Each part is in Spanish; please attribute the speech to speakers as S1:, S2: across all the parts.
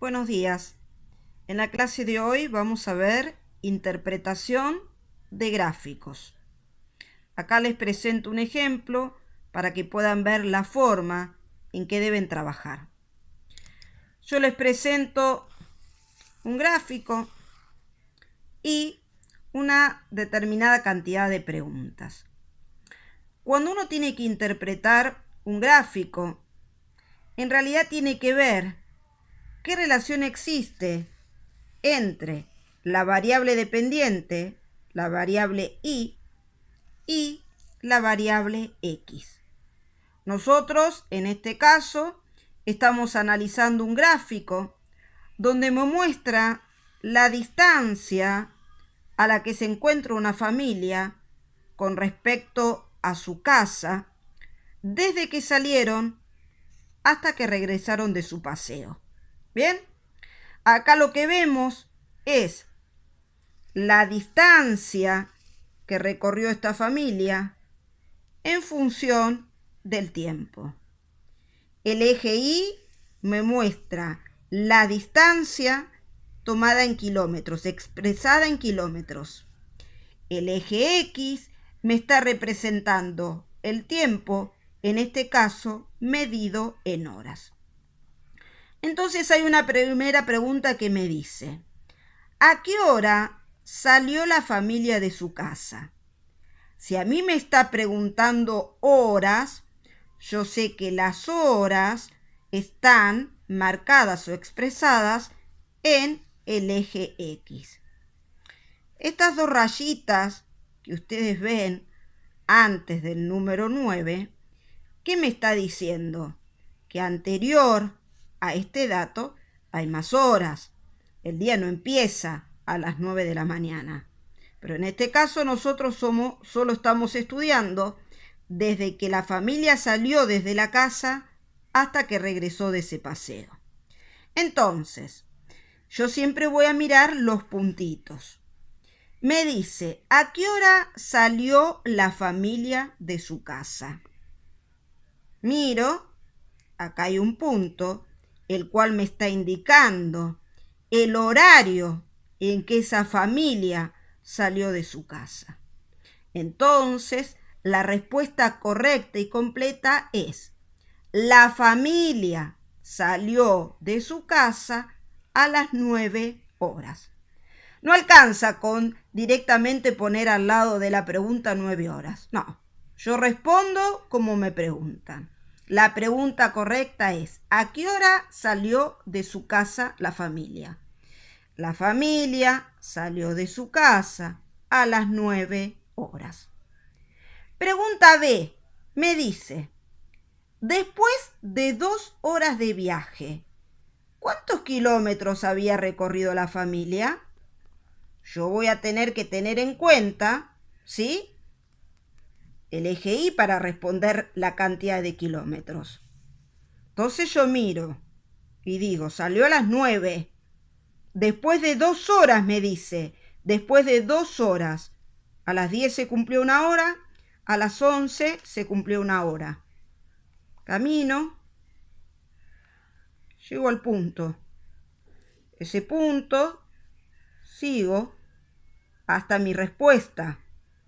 S1: Buenos días. En la clase de hoy vamos a ver interpretación de gráficos. Acá les presento un ejemplo para que puedan ver la forma en que deben trabajar. Yo les presento un gráfico y una determinada cantidad de preguntas. Cuando uno tiene que interpretar un gráfico, en realidad tiene que ver qué relación existe entre la variable dependiente, la variable y la variable x. Nosotros, en este caso, estamos analizando un gráfico donde me muestra la distancia a la que se encuentra una familia con respecto a su casa desde que salieron hasta que regresaron de su paseo. ¿Bien? Acá lo que vemos es la distancia que recorrió esta familia en función del tiempo. El eje Y me muestra la distancia tomada en kilómetros, expresada en kilómetros. El eje X me está representando el tiempo, en este caso medido en horas. Entonces hay una primera pregunta que me dice: ¿a qué hora salió la familia de su casa? Si a mí me está preguntando horas, yo sé que las horas están marcadas o expresadas en el eje X. Estas dos rayitas que ustedes ven antes del número 9, ¿qué me está diciendo? Que anterior a este dato hay más horas. El día no empieza a las 9 de la mañana. Pero en este caso nosotros solo estamos estudiando desde que la familia salió desde la casa hasta que regresó de ese paseo. Entonces, yo siempre voy a mirar los puntitos. Me dice, ¿a qué hora salió la familia de su casa? Miro, acá hay un punto, el cual me está indicando el horario en que esa familia salió de su casa. Entonces, la respuesta correcta y completa es: la familia salió de su casa a las 9 horas. No alcanza con directamente poner al lado de la pregunta 9 horas. No, yo respondo como me preguntan. La pregunta correcta es: ¿a qué hora salió de su casa la familia? La familia salió de su casa a las 9 horas. Pregunta B. Me dice, después de 2 horas de viaje, ¿cuántos kilómetros había recorrido la familia? Yo voy a tener que tener en cuenta, ¿sí?, el eje Y para responder la cantidad de kilómetros. Entonces yo miro y digo, salió a las 9. Después de 2 horas, me dice, después de 2 horas. A las 10 se cumplió 1 hora, a las 11 se cumplió 1 hora. Camino, llego al punto. Ese punto, sigo hasta mi respuesta.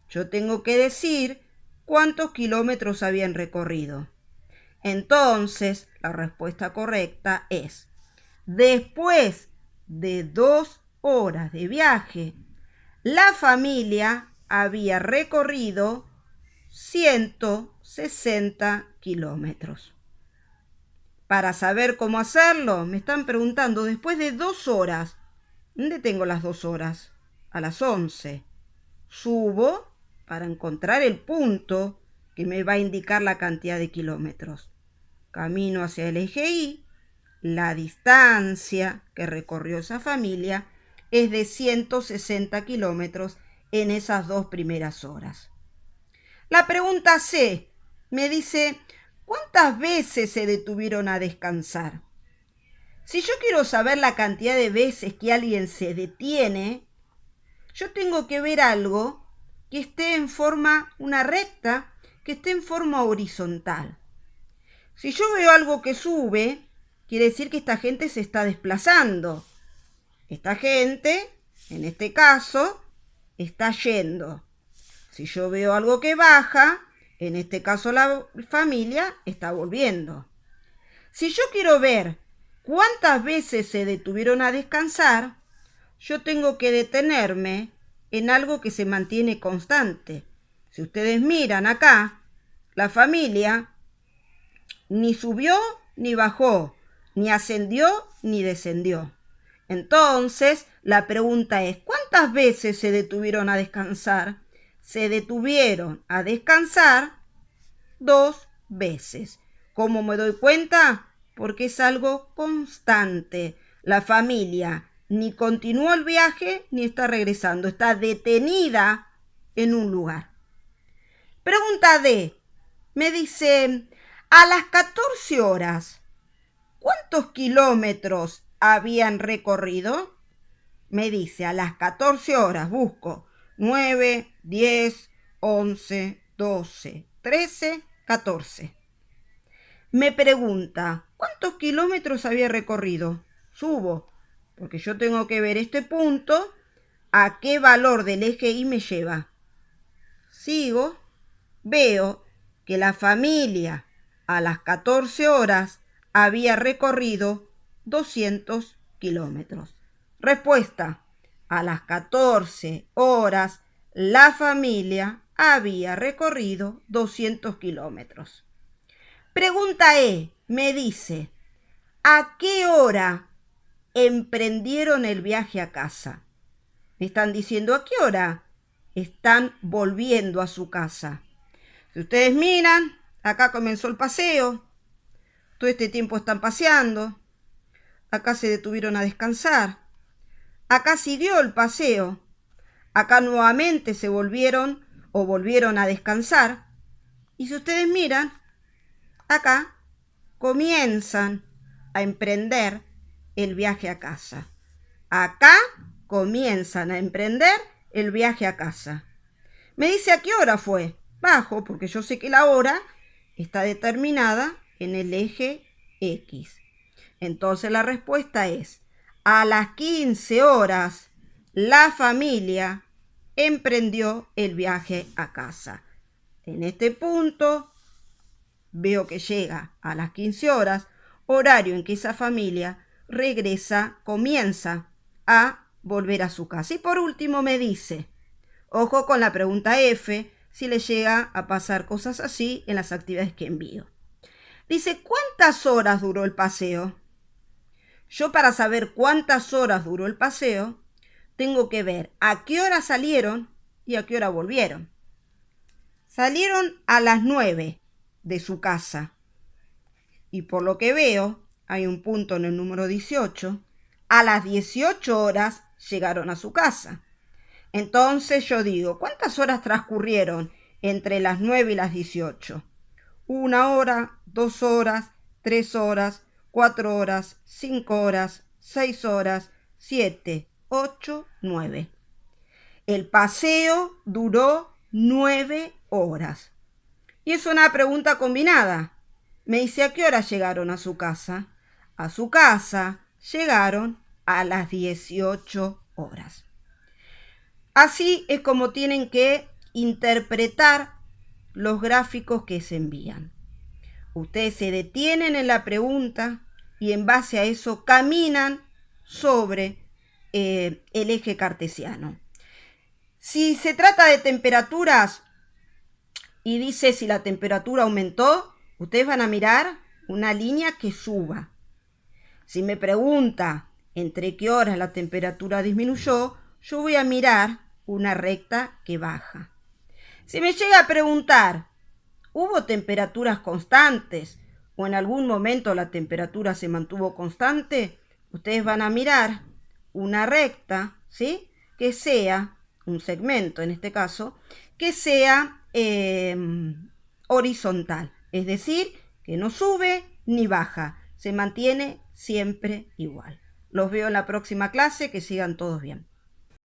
S1: Yo tengo que decir cuántos kilómetros habían recorrido. Entonces, la respuesta correcta es: después de 2 horas de viaje, la familia había recorrido 160 kilómetros. Para saber cómo hacerlo, me están preguntando, después de 2 horas, ¿dónde tengo las 2 horas? A las 11. Subo para encontrar el punto que me va a indicar la cantidad de kilómetros. Camino hacia el eje Y. La distancia que recorrió esa familia es de 160 kilómetros en esas 2 primeras horas. La pregunta C me dice, ¿cuántas veces se detuvieron a descansar? Si yo quiero saber la cantidad de veces que alguien se detiene, yo tengo que ver algo que esté en forma, una recta, que esté en forma horizontal. Si yo veo algo que sube, quiere decir que esta gente se está desplazando. Esta gente, en este caso, está yendo. Si yo veo algo que baja, en este caso la familia está volviendo. Si yo quiero ver cuántas veces se detuvieron a descansar, yo tengo que detenerme en algo que se mantiene constante. Si ustedes miran acá, la familia ni subió ni bajó, ni ascendió ni descendió. Entonces, la pregunta es, ¿cuántas veces se detuvieron a descansar? Se detuvieron a descansar 2 veces. ¿Cómo me doy cuenta? Porque es algo constante. La familia ni continuó el viaje ni está regresando, está detenida en un lugar. Pregunta D. Me dice, a las 14 horas, ¿cuántos kilómetros habían recorrido? Me dice, a las 14 horas, busco 9, 10, 11, 12, 13, 14. Me pregunta, ¿cuántos kilómetros había recorrido? Subo, porque yo tengo que ver este punto, a qué valor del eje Y me lleva. Sigo, veo que la familia a las 14 horas había recorrido 200 kilómetros. Respuesta, a las 14 horas la familia había recorrido 200 kilómetros. Pregunta E, me dice, ¿a qué hora emprendieron el viaje a casa? Me están diciendo a qué hora están volviendo a su casa. Si ustedes miran, acá comenzó el paseo, todo este tiempo están paseando, acá se detuvieron a descansar, acá siguió el paseo, acá nuevamente se volvieron a descansar, y si ustedes miran, acá comienzan a emprender el viaje a casa. Acá comienzan a emprender el viaje a casa. Me dice a qué hora fue. Bajo, porque yo sé que la hora está determinada en el eje X. Entonces la respuesta es, a las 15 horas la familia emprendió el viaje a casa. En este punto veo que llega a las 15 horas, horario en que esa familia comienza a volver a su casa. Y por último me dice, ojo con la pregunta F, si le llega a pasar cosas así en las actividades que envío. Dice, ¿cuántas horas duró el paseo? Yo para saber cuántas horas duró el paseo, tengo que ver a qué hora salieron y a qué hora volvieron. Salieron a las 9 de su casa. Y por lo que veo, hay un punto en el número 18, a las 18 horas llegaron a su casa. Entonces yo digo, ¿cuántas horas transcurrieron entre las 9 y las 18? 1 hora, 2 horas, 3 horas, 4 horas, 5 horas, 6 horas, 7, 8, 9. El paseo duró 9 horas. Y es una pregunta combinada. Me dice, ¿a qué hora llegaron a su casa? A su casa llegaron a las 18 horas. Así es como tienen que interpretar los gráficos que se envían. Ustedes se detienen en la pregunta y en base a eso caminan sobre el eje cartesiano. Si se trata de temperaturas y dice si la temperatura aumentó, ustedes van a mirar una línea que suba. Si me pregunta entre qué horas la temperatura disminuyó, yo voy a mirar una recta que baja. Si me llega a preguntar, ¿hubo temperaturas constantes o en algún momento la temperatura se mantuvo constante? Ustedes van a mirar una recta, ¿sí? Que sea un segmento, en este caso, que sea horizontal, es decir, que no sube ni baja, se mantiene siempre igual. Los veo en la próxima clase, que sigan todos bien.